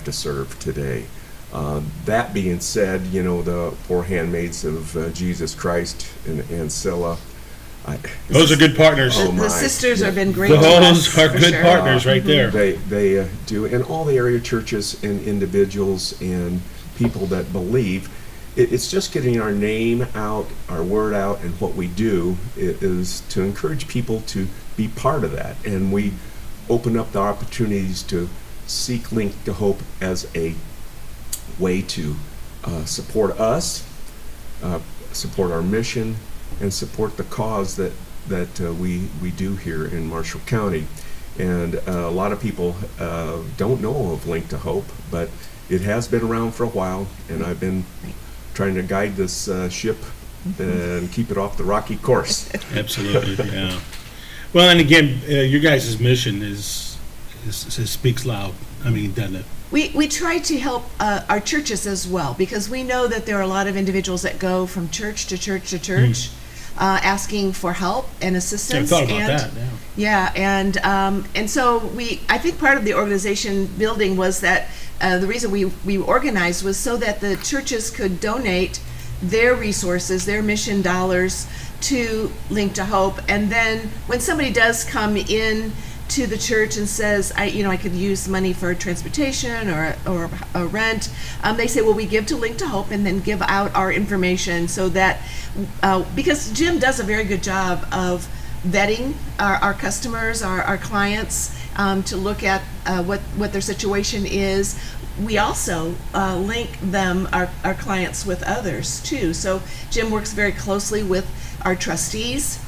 have to serve today. That being said, the poor handmaids of Jesus Christ and Ancilla. Those are good partners. Oh, The my. sisters have been great to Those us, are for good sure. partners right there. They do, and all the area churches and individuals and people that believe, it's just getting our name out, our word out, and what we do is to encourage people to be part of that. And we open up the opportunities to seek Link to Hope as a way to support us, support our mission, and support the cause that we do here in Marshall County. And a lot of people don't know of Link to Hope, but it has been around for a while, and I've been trying to guide this ship and keep it off the rocky course. Absolutely, yeah. Well, and again, your guys' mission is speaks loud. I mean, doesn't it? We try to help our churches as well, because we know that there are a lot of individuals that go from church to church to church, asking for help and assistance. I thought about that. Yeah. Yeah, and so I think part of the organization building was that the reason we organized was so that the churches could donate their resources, their mission dollars to Link to Hope, and then when somebody does come in to the church and says, I could use money for transportation or a rent, they say, well, we give to Link to Hope and then give out our information so that, because Jim does a very good job of vetting our customers, our clients, to look at what their situation is. We also link them, our clients, with others too. So Jim works very closely with our trustees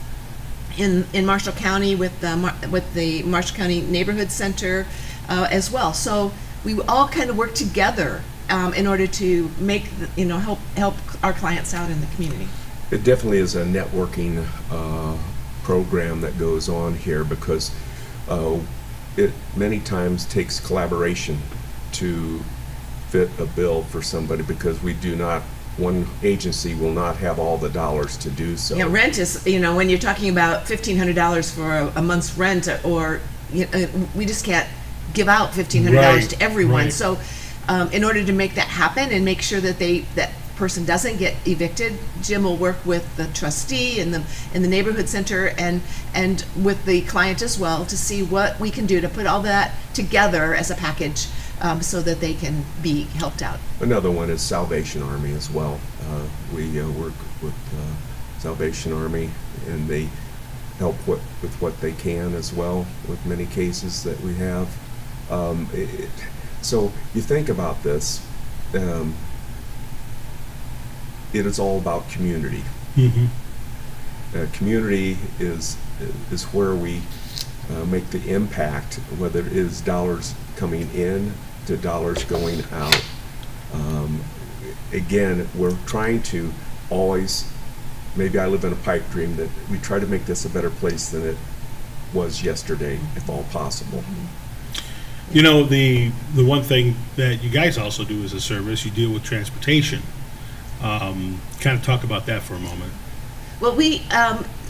in Marshall County, with the Marshall County Neighborhood Center as well. So we all kind of work together in order to make help our clients out in the community. It definitely is a networking program that goes on here, because it many times takes collaboration to fit a bill for somebody, because one agency will not have all the dollars to do so. Yeah, rent is, when you're talking about $1,500 for a month's rent, or we just can't give out $1,500 Right, to everyone. right. So in order to make that happen and make sure that that person doesn't get evicted, Jim will work with the trustee in the neighborhood center and with the client as well, to see what we can do to put all that together as a package, so that they can be helped out. Another one is Salvation Army as well. We work with Salvation Army, and they help with what they can as well, with many cases that we have. So you think about this, it is all about community. Community is where we make the impact, whether it is dollars coming in to dollars going out. Again, we're trying to always, maybe I live in a pipe dream, that we try to make this a better place than it was yesterday, if all possible. The one thing that you guys also do as a service, you deal with transportation. Kind of talk about that for a moment. Well, we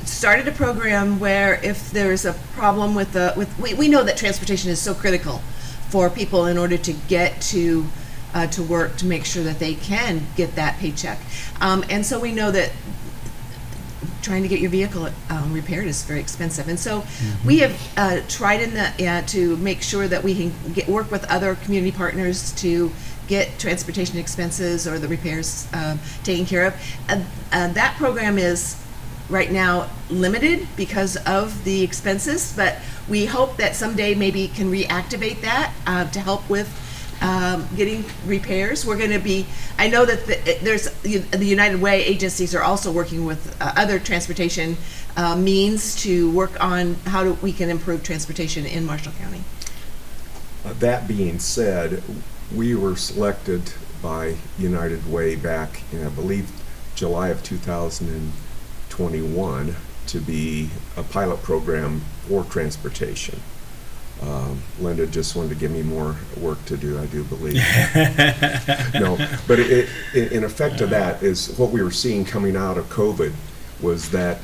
started a program where if there's a problem with we know that transportation is so critical for people in order to get to work, to make sure that they can get that paycheck. And so we know that trying to get your vehicle repaired is very expensive. And so we have tried to make sure that we can work with other community partners to get transportation expenses or the repairs taken care of. That program is right now limited because of the expenses, but we hope that someday maybe can reactivate that to help with getting repairs. We're going to be, I know that there's the United Way agencies are also working with other transportation means to work on how we can improve transportation in Marshall County. That being said, we were selected by United Way back in, I believe, July of 2021 to be a pilot program for transportation. Linda just wanted to give me more work to do, I do believe. No, but in effect of that is what we were seeing coming out of COVID was that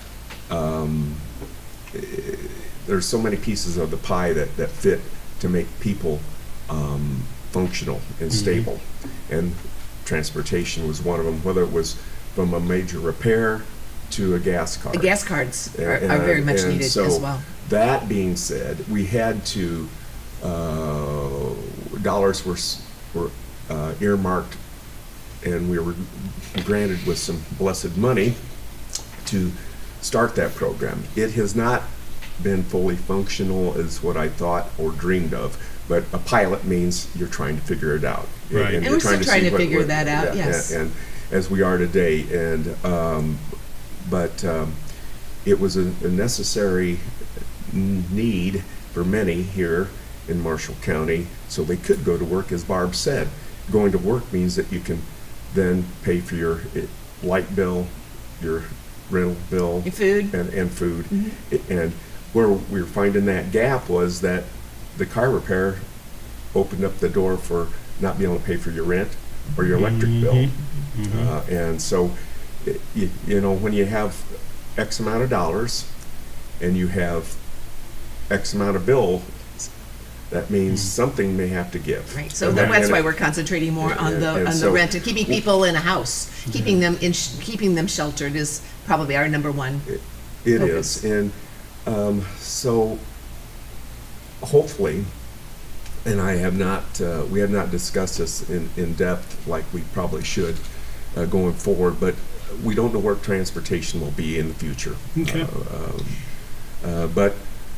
there's so many pieces of the pie that fit to make people functional and stable. And transportation was one of them, whether it was from a major repair to a gas card. The gas cards are very much And needed so, as well. That being said, we had to, dollars were earmarked, and we were granted with some blessed money to start that program. It has not been fully functional as what I thought or dreamed of, but a pilot means you're trying to figure it out. Right. And you're we're still trying see to figure that out, yeah, yes. And as we are today, but it was a necessary need for many here in Marshall County, so they could go to work. As Barb said, going to work means that you can then pay for your light bill, your rental bill, Your food. and food. And where we were finding that gap was that the car repair opened up the door for not being able to pay for your rent or your electric bill. And so, you know, when you have X amount of dollars and you have X amount of bill, that means something may have to give. Right, so And that's and why we're concentrating more on and the so- rent and keeping people in a house, keeping them keeping them sheltered is probably our number one. It focus. is, and so hopefully, and I have not, we have not discussed this in depth like we probably should going forward, but we don't know where transportation will be in the future. Okay. But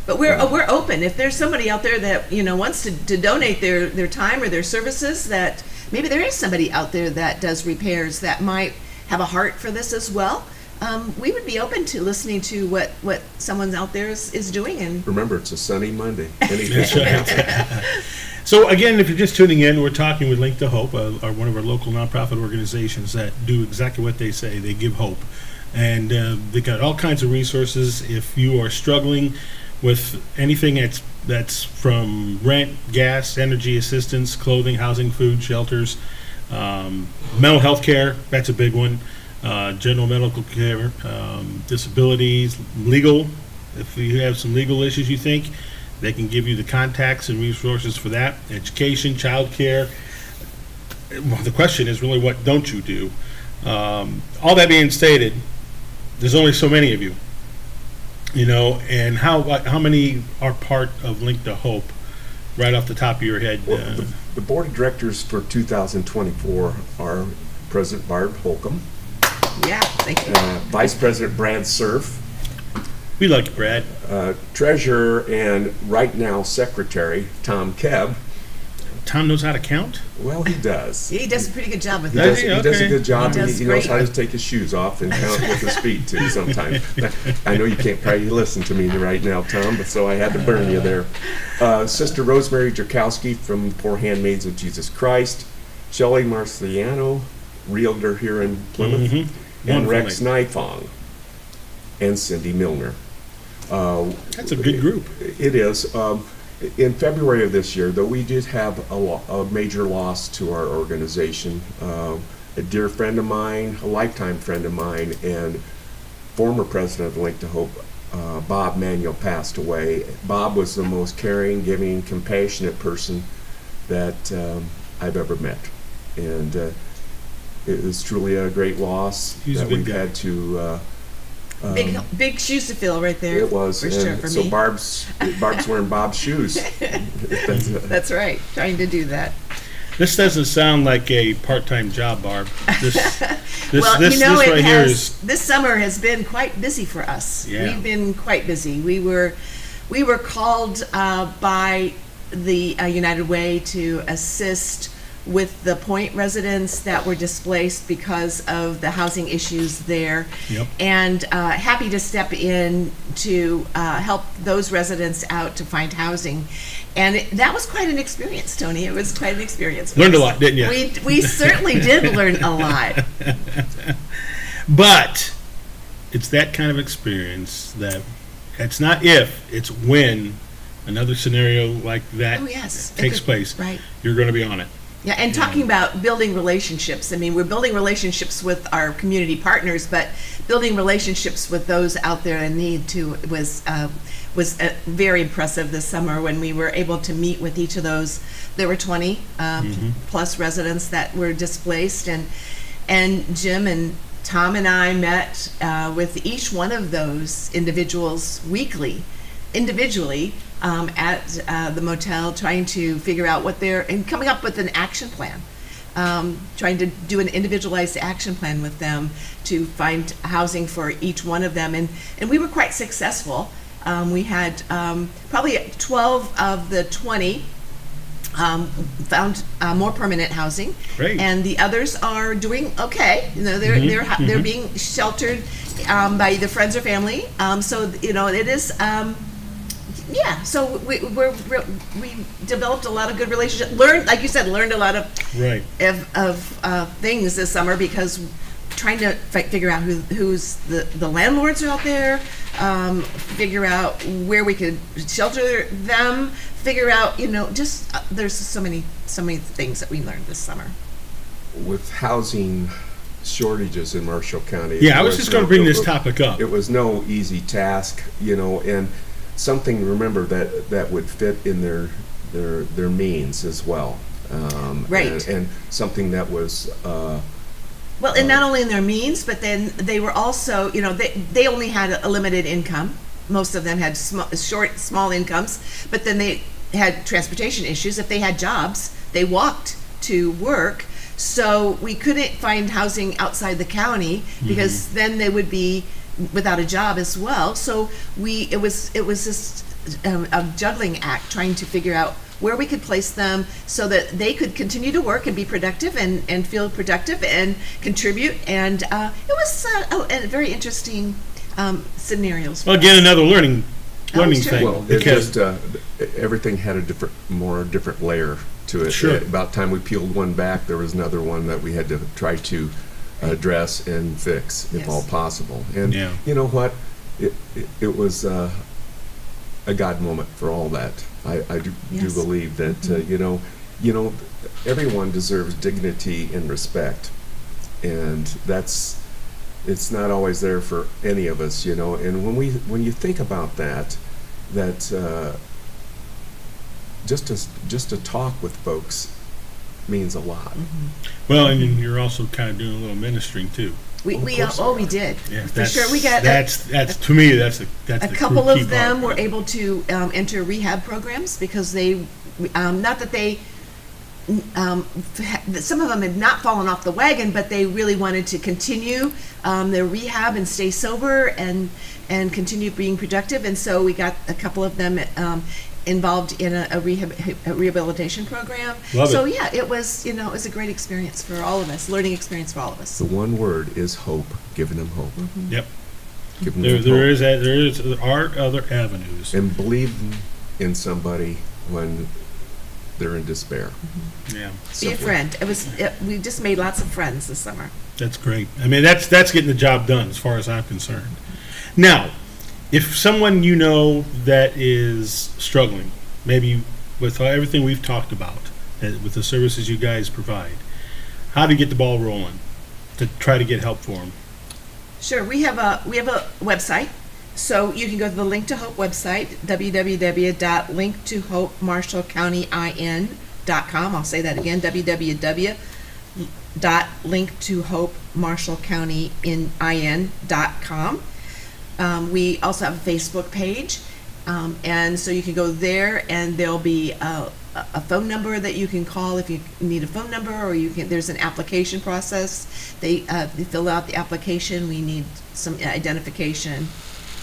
But we're open. If there's somebody out there that, you know, wants to donate their time or their services, that maybe there is somebody out there that does repairs that might have a heart for this as well. We would be open to listening to what someone out there is doing. And remember, it's a sunny Monday. Anything That's can right. happen. So again, if you're just tuning in, we're talking with Link to Hope, one of our local nonprofit organizations that do exactly what they say. They give hope, and they got all kinds of resources. If you are struggling with anything that's from rent, gas, energy assistance, clothing, housing, food, shelters, mental health care, that's a big one, general medical care, disabilities, legal. If you have some legal issues you think, they can give you the contacts and resources for that. Education, child care. Well, the question is really, what don't you do? All that being stated, there's only so many of you. You know, and how many are part of Link to Hope, right off the top of your head? Well, the board of directors for 2024 are President Barb Holcomb, yeah, thank you. Vice President Brad Surf, We like you, Brad. Treasurer and right now Secretary Tom Kebb. Tom knows how to count? Well, he does. He does a pretty good job with He that. does, he? he does a Okay. good job. He He, does he knows great. how to take his shoes off and count with his feet too sometimes. I know you can't probably listen to me right now, Tom, but so I had to burn you there. Sister Rosemary Jerkowski from Poor Handmaids of Jesus Christ, Shelley Marciano, realtor here in Plymouth, and Wonderful Rex name. Nifong, and Cindy Milner. That's a good group. It is. In February of this year, though, we did have a major loss to our organization. A dear friend of mine, a lifetime friend of mine, and former president of Link to Hope, Bob Manuel, passed away. Bob was the most caring, giving, compassionate person that I've ever met. And it was truly a great loss He's a that good we've guy. had to... Big shoes to fill right there. It was, for and sure for so me. Barb's wearing Bob's shoes. That's right. Trying to do that. This doesn't sound like a part-time job, Barb. This Well, this you know, right it here has. is This summer has been quite busy for us. Yeah. We've been quite busy. We were called by the United Way to assist with the Point residents that were displaced because of the housing issues there. Yep. And happy to step in to help those residents out to find housing. And that was quite an experience, Tony. It was quite an experience. Learned a lot, didn't you? We certainly did learn a lot. But it's that kind of experience that it's not if, it's when another scenario like that Oh, yes. It takes could- place. right. You're going to be on it. Yeah, and talking about building relationships, I mean, we're building relationships with our community partners, but building relationships with those out there in need too was was very impressive this summer when we were able to meet with each of those. There were 20 plus residents that were displaced, and Jim and Tom and I met with each one of those individuals weekly, individually, at the motel, trying to figure out and coming up with an action plan. Trying to do an individualized action plan with them to find housing for each one of them. And we were quite successful. We had probably 12 of the 20 found more permanent housing. Great. And the others are doing okay. You know, they're being sheltered by either friends or family. So, you know, it is... yeah, so we developed a lot of good relationships. Like you said, learned a lot of Right. things this summer, because trying to figure out who's the landlords are out there, figure out where we could shelter them, figure out, you know, just there's so many things that we learned this summer. With housing shortages in Marshall County. Yeah, I was just going to bring this topic up. It was no easy task, you know, and something, remember, that would fit in their means as well. Right. And something that was Well, and not only in their means, but then they were also, you know, they only had a limited income. Most of them had small incomes, but then they had transportation issues. If they had jobs, they walked to work. So we couldn't find housing outside the county, because then they would be without a job as well. So it was just a juggling act, trying to figure out where we could place them so that they could continue to work and be productive and feel productive and contribute. And it was a very interesting scenarios. Well, again, another learning sure. thing. well, it because just everything had a different layer to it. Sure. About time we peeled one back, there was another one that we had to try to address and fix, if Yes. all possible. And Yeah. you know what? It was a God moment for all that. I do Yes. believe that you know everyone deserves dignity and respect, and it's not always there for any of us, you know. And when you think about that just to talk with folks means a lot. well, and you're also kind of doing a little ministering too. We did. Yeah, For sure. We got that's to me that's the a couple key of them part. were able to enter rehab programs, because they not that they some of them had not fallen off the wagon, but they really wanted to continue their rehab and stay sober and continue being productive. And so we got a couple of them involved in a rehabilitation program. Love so it. yeah, it was a great experience for all of us, learning experience for all of us. The one word is hope, giving them hope. Yep. Giving them There are other avenues. and believe in somebody when they're in despair. Yeah. Be a Simply. friend. We just made lots of friends this summer. That's great. I mean, that's getting the job done as far as I'm concerned. Now, if someone you know that is struggling, maybe with everything we've talked about, with the services you guys provide, how to get the ball rolling to try to get help for them? Sure, we have a website, so you can go to the Link to Hope website, www.linktohopemarshallcountyin.com. I'll say that again, www.linktohopemarshallcountyin.com. We also have a Facebook page, and so you can go there, and there'll be a phone number that you can call if you need a phone number, or there's an application process. They fill out the application. We need some identification.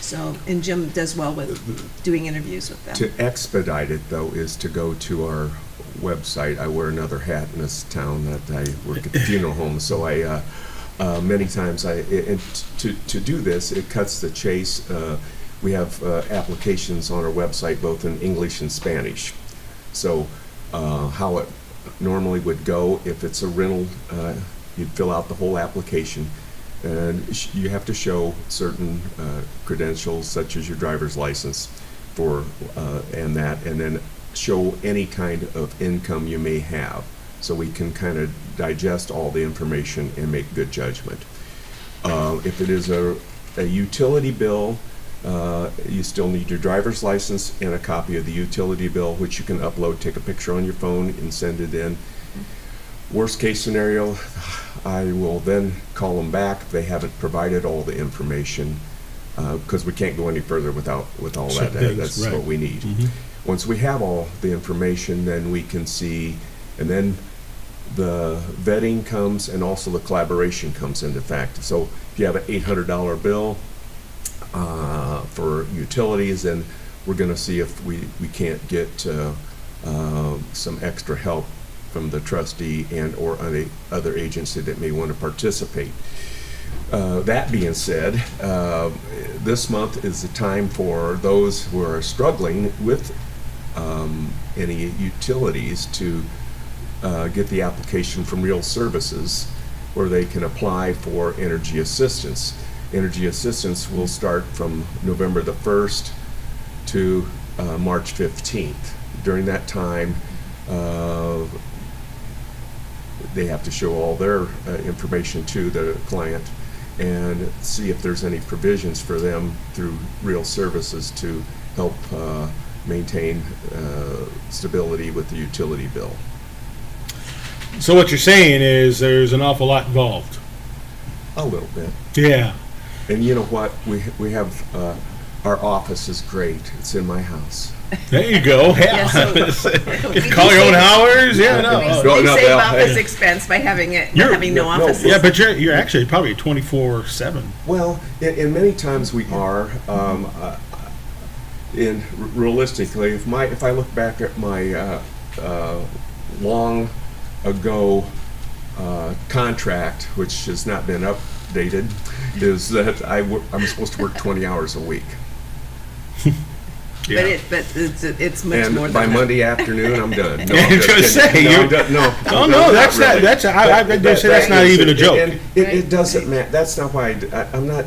So, and Jim does well with doing interviews with them. To expedite it, though, is to go to our website. I wear another hat in this town that I work at the funeral home, so I many times and to do this, it cuts the chase. We have applications on our website both in English and Spanish. So how it normally would go, if it's a rental, you'd fill out the whole application, and you have to show certain credentials, such as your driver's license, and then show any kind of income you may have, so we can kind of digest all the information and make good judgment. If it is a utility bill, You still need your driver's license and a copy of the utility bill, which you can upload, take a picture on your phone and send it in. Worst case scenario, I will then call them back if they haven't provided all the information, because we can't go any further with all Certain that. things, That's right. what we need. Mhm. Once we have all the information, then we can see, and then the vetting comes and also the collaboration comes into fact. So if you have an $800 bill for utilities, then we're going to see if we can't get some extra help from the trustee and or other agency that may want to participate. That being said, this month is the time for those who are struggling with any utilities to get the application from Real Services, where they can apply for energy assistance. Energy assistance will start from November the 1st to March 15th. During that time, they have to show all their information to the client and see if there's any provisions for them through Real Services to help maintain stability with the utility bill. So what you're saying is there's an awful lot involved. A little bit. Yeah. And you know what? We have, our office is great. It's in my house. There you go. Yeah. Yeah, so- You can call your own hours. Yeah, no. We No, no, save no, office hey. expense by having You're- having no no, offices. Yeah, but you're actually probably 24/7. Well, and many times we are. In realistically, if I look back at my long ago contract, which has not been updated, is that I'm supposed to work 20 hours a week. Yeah. But it's much more And than by that. Monday afternoon, I'm done. No, I I'm was just gonna kidding. say, No, you're- I'm done. No, Oh no, no, not that's really. not. That's I dare say that's not is- even a joke. And Right. it doesn't matter. That's not why I'm not.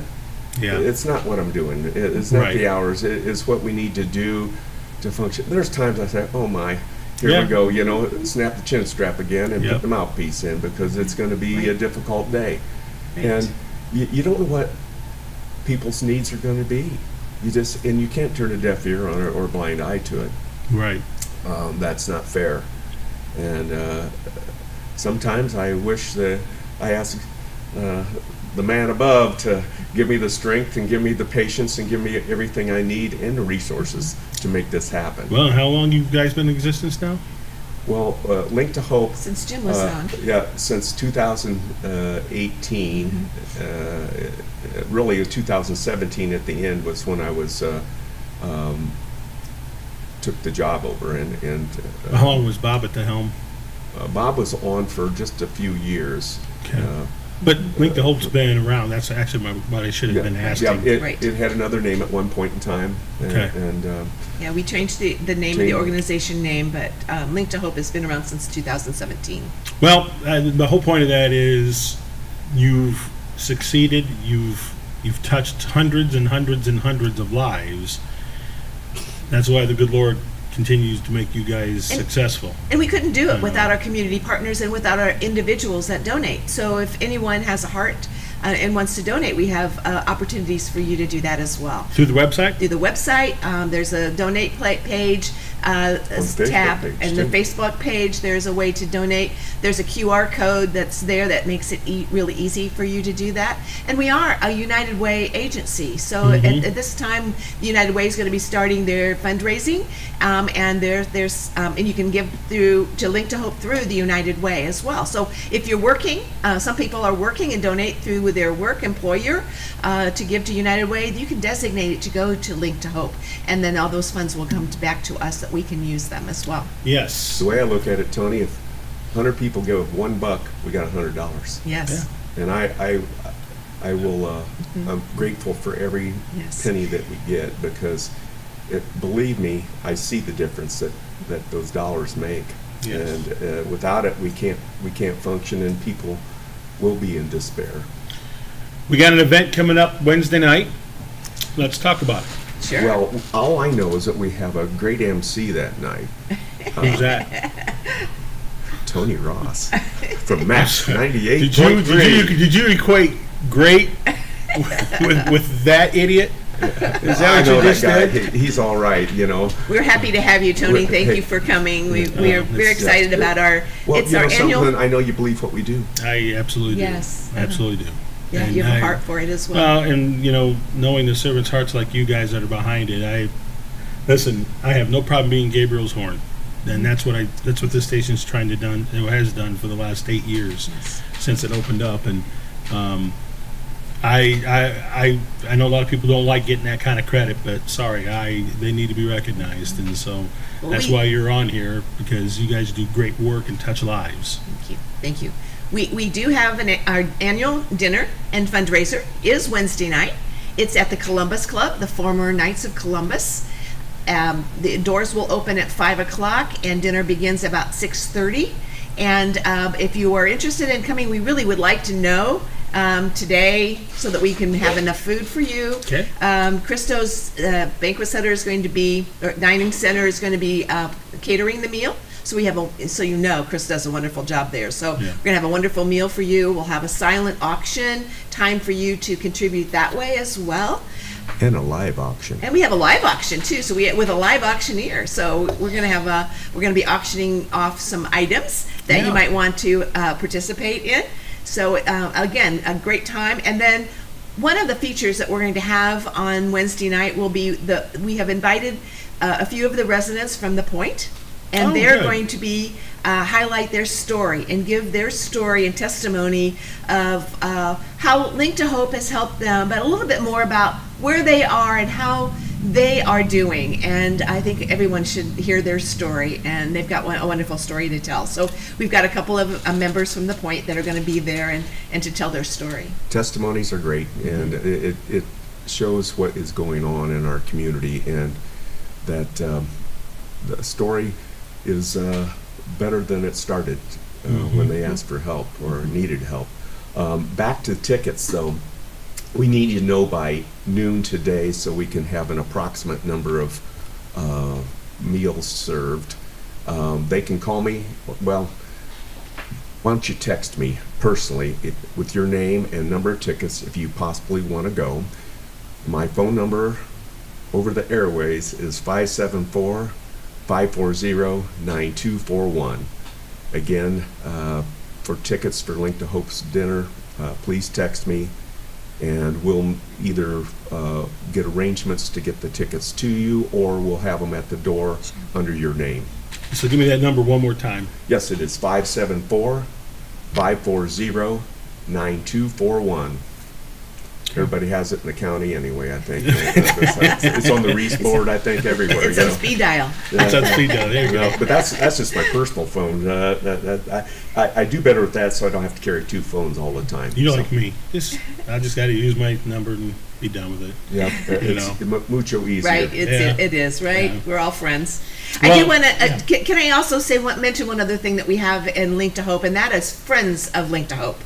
Yeah. It's not what I'm doing. It's not Right. the hours. It's what we need to do to function. There's times I say, oh my, here Yeah. we go, snap the chin strap again and Yep. put the mouthpiece in, because it's going to be a Right. difficult day. Right. And you don't know what people's needs are going to be. And you can't turn a deaf ear on it or a blind eye to it. Right. That's not fair. And sometimes I wish that I ask the man above to give me the strength and give me the patience and give me everything I need and the resources to make this happen. Well, how long you guys been in existence now? Well, Link to Hope, Since Jim was on. yeah, since 2018, really 2017 at the end was when I was took the job over, and How long was Bob at the helm? Bob was on for just a few years. Okay. But Link to Hope's been around. That's actually what I should have been asking. Yeah, Right. it had another name at one point in time. Okay. And Yeah, we changed the name of the Changed. organization name, but Link to Hope has been around since 2017. Well, the whole point of that is you've succeeded. You've touched hundreds and hundreds and hundreds of lives. That's why the good Lord continues to make you guys And- successful. And we couldn't do it without our community partners and without our individuals that donate. So if anyone has a heart and wants to donate, we have opportunities for you to do that as well. Through the website? Through the website, there's a donate page, Facebook tab, page, and the too. Facebook page. There's a way to donate. There's a QR code that's there that makes it really easy for you to do that. And we are a United Way agency, so at this time, the United Way is going to be starting their fundraising, and and you can give to Link to Hope through the United Way as well. So if you're working, some people are working and donate through their work employer to give to United Way. You can designate it to go to Link to Hope, and then all those funds will come back to us that we can use them as well. Yes. the way I look at it, Tony, if 100 people give $1, we got $100. Yes. And I will. I'm grateful for every Yes. penny that we get, because believe me, I see the difference that those dollars make. Yes. And without it, we can't function, and people will be in despair. We got an event coming up Wednesday night. Let's talk about it. Sure. Well, all I know is that we have a great MC that night, Who's that? Tony Ross from Max Did 98.3. you equate great with that idiot? Is that I what know you that just guy. did? He's all right, you know. We're happy to have you, Tony. Thank you for coming. We are very excited about our, Well, it's you our know annual. something, I know you believe what we do. I absolutely do. Yes. Absolutely do. Yeah, And you have a I- heart for it as well. Well, and knowing the servants' hearts like you guys that are behind it, I have no problem being Gabriel's horn, and that's what this station's trying to done, it has done for the last 8 years since it opened up, and I know a lot of people don't like getting that kind of credit, but sorry, they need to be recognized, and so Well, that's we- why you're on here, because you guys do great work and touch lives. Thank you. Thank you. We do have our annual dinner and fundraiser is Wednesday night. It's at the Columbus Club, the former Knights of Columbus. The doors will open at 5 o'clock and dinner begins about 6:30. And if you are interested in coming, we really would like to know today so that we can have enough food for you. Okay. Christo's banquet center is going to be, or dining center is going to be catering the meal. So Chris does a wonderful job there. So Yeah. we're gonna have a wonderful meal for you. We'll have a silent auction, time for you to contribute that way as well. And a live auction. And we have a live auction too. So with a live auctioneer. So we're gonna be auctioning off some items that you Yeah. might want to participate in. So again, a great time. And then one of the features that we're going to have on Wednesday night will be we have invited a few of the residents from the Point, and Oh, they're good. going to be highlight their story and give their story and testimony of how Link to Hope has helped them, but a little bit more about where they are and how they are doing. And I think everyone should hear their story, and they've got a wonderful story to tell. So we've got a couple of members from the Point that are going to be there and to tell their story. Testimonies are great, and it shows what is going on in our community, and that the story is better than it started when they asked for help or needed help. Back to tickets, though. We need you to know by noon today so we can have an approximate number of meals served. They can call me. Well, why don't you text me personally with your name and number of tickets if you possibly want to go. My phone number over the airways is 574-540-9241. Again, for tickets for Link to Hope's dinner, please text me, and we'll either get arrangements to get the tickets to you, or we'll have them at the door under your name. So give me that number one more time. Yes, it is 574-540-9241. Everybody has it in the county anyway, I think. It's on the Reese board, I think, everywhere. It's you on know. speed dial. That's on speed dial. There you go. No, but that's just my personal phone. I do better with that, so I don't have to carry two phones all the time. You know, So, like me. I just got to use my number and be done with it. Yeah, You it's know. mucho easier. Right, Yeah. it is, right? Yeah. We're all friends. Well, I do want to, yeah. can I also mention one other thing that we have in Link to Hope, and that is Friends of Link to Hope.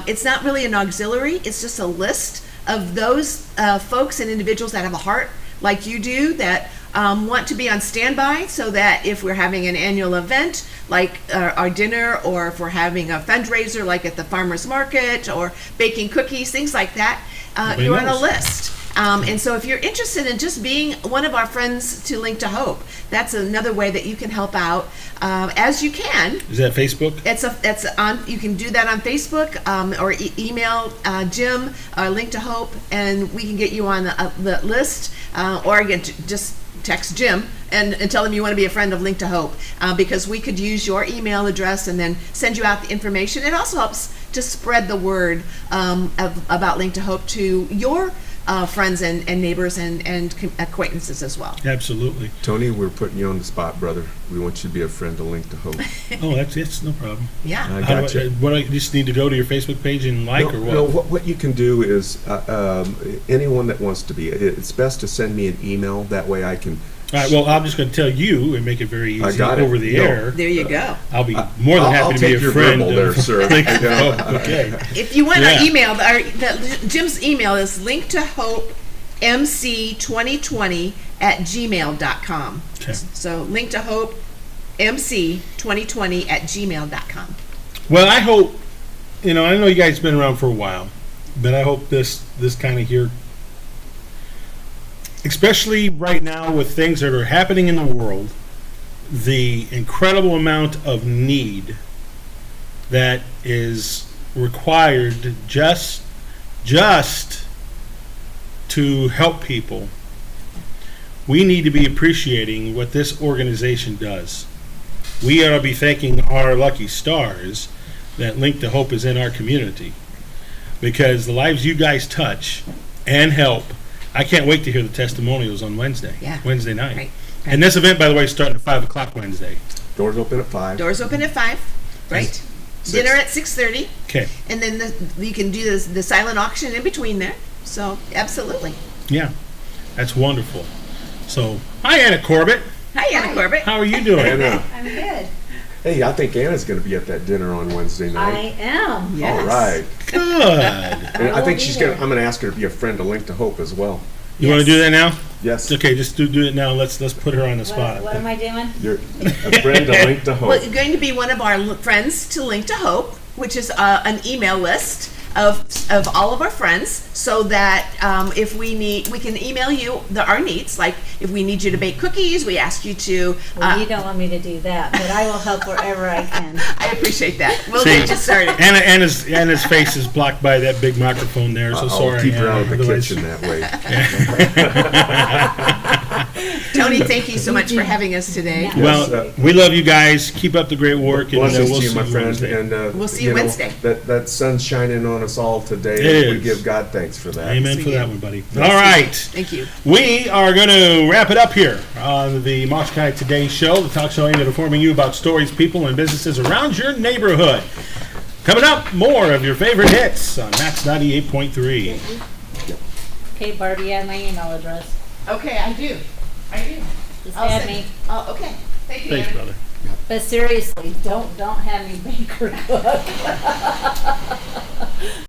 It's not really an auxiliary, it's just a list of those folks and individuals that have a heart like you do, that want to be on standby, so that if we're having an annual event like our dinner, or if we're having a fundraiser like at the farmer's market, or baking cookies, things like that, Nobody you're on a knows. list. And so if you're interested in just being one of our friends to Link to Hope, that's another way that you can help out as you can. Is that Facebook? You can do that on Facebook, or email Jim, Link to Hope, and we can get you on the list. Or again, just text Jim and tell him you want to be a friend of Link to Hope, because we could use your email address and then send you out the information. It also helps to spread the word about Link to Hope to your friends and neighbors and acquaintances as well. Absolutely. Tony, we're putting you on the spot, brother. We want you to be a friend of Link to Hope. Oh, that's no problem. Yeah. I How do gotcha. I just need to go to your Facebook page and like, or what? No, what you can do is, anyone that wants to be, it's best to send me an email. That way I can. All right, well, I'm just going to tell you and make it very I easy got it. over the No. air. There you go. I'll be more than I'll happy to be take a your friend verbal there, sir. Link to Hope. Okay. If you want Yeah. to email, Jim's email is linktohopemc2020@gmail.com. Okay. So linktohopemc2020@gmail.com. Well, I hope, I know you guys been around for a while, but I hope this kind of here especially right now with things that are happening in the world, the incredible amount of need that is required just to help people. We need to be appreciating what this organization does. We ought to be thanking our lucky stars that Link to Hope is in our community, because the lives you guys touch and help. I can't wait to hear the testimonials on Wednesday night. Right. And this event, by the way, is starting at 5 o'clock Wednesday. Doors open at 5. Doors open at 5, right? Six. Dinner at 6:30, Okay. and then you can do the silent auction in between there. So, absolutely. Yeah, that's wonderful. So, hi, Anna Corbett. Hi, Anna Corbett. How are you doing? Anna, I'm good. hey, I think Anna's going to be at that dinner on Wednesday night. I am. Yes. All right. Good. And I will think be she's there. going to, I'm going to ask her to be a friend to Link to Hope as well. You want to do that now? Yes. Okay, just do it now. Let's put her on the spot. What am I doing? You're a friend to Link to Hope. Well, you're going to be one of our friends to Link to Hope, which is an email list of all of our friends, so that if we need, we can email you our needs. Like if we need you to bake cookies, we ask you to. Well, you don't want me to do that, but I will help wherever I can. I appreciate that. We'll See, get you started. Anna's face is blocked by that big microphone there, so sorry. I'll keep her Anna. out of the Otherwise- kitchen that way. Tony, thank you so much for having us today. Well, Yes, we love you guys. Keep up the great work, and Blessings we'll to you, see my you friend. Wednesday. And We'll see you know, Wednesday. That sun's shining on us all today. It We is. give God thanks for that. Amen we for do. that one, buddy. All right. Thank you. We are going to wrap it up here on the Mosh Guy Today show, the talk show aimed at informing you about stories, people, and businesses around your neighborhood. Coming up, more of your favorite hits on Max 98.3. Okay, Barbie, I have my email address. Okay, I do. Just I'll add send- me. Oh, okay. Thank you. Thanks, Anna. brother. But seriously, don't have me bake or cook.